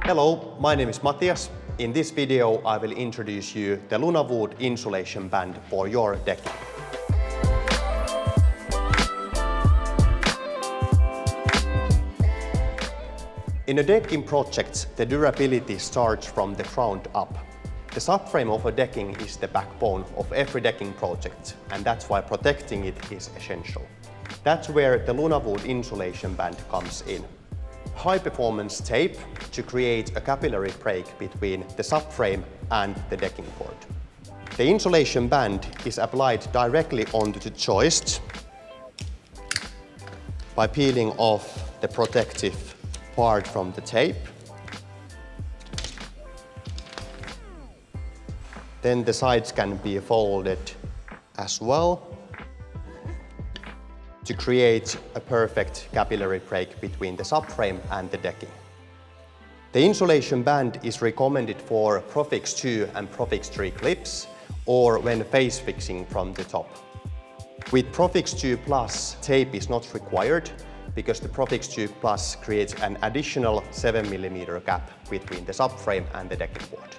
Hello, my name is Matthias. In this video, I will introduce you the Lunawood insulation band for your decking. In a decking project, the durability starts from the ground up. The subframe of a decking is the backbone of every decking project, and that's why protecting it is essential. That's where the Lunawood insulation band comes in. High-performance tape to create a capillary break between the subframe and the decking board. The insulation band is applied directly onto the joist by peeling off the protective part from the tape. Then the sides can be folded as well to create a perfect capillary break between the subframe and the decking. The insulation band is recommended for Profix 2 and Profix 3 clips or when face fixing from the top. With Profix 2 Plus, tape is not required because the Profix 2 Plus creates an additional 7 mm gap between the subframe and the decking board.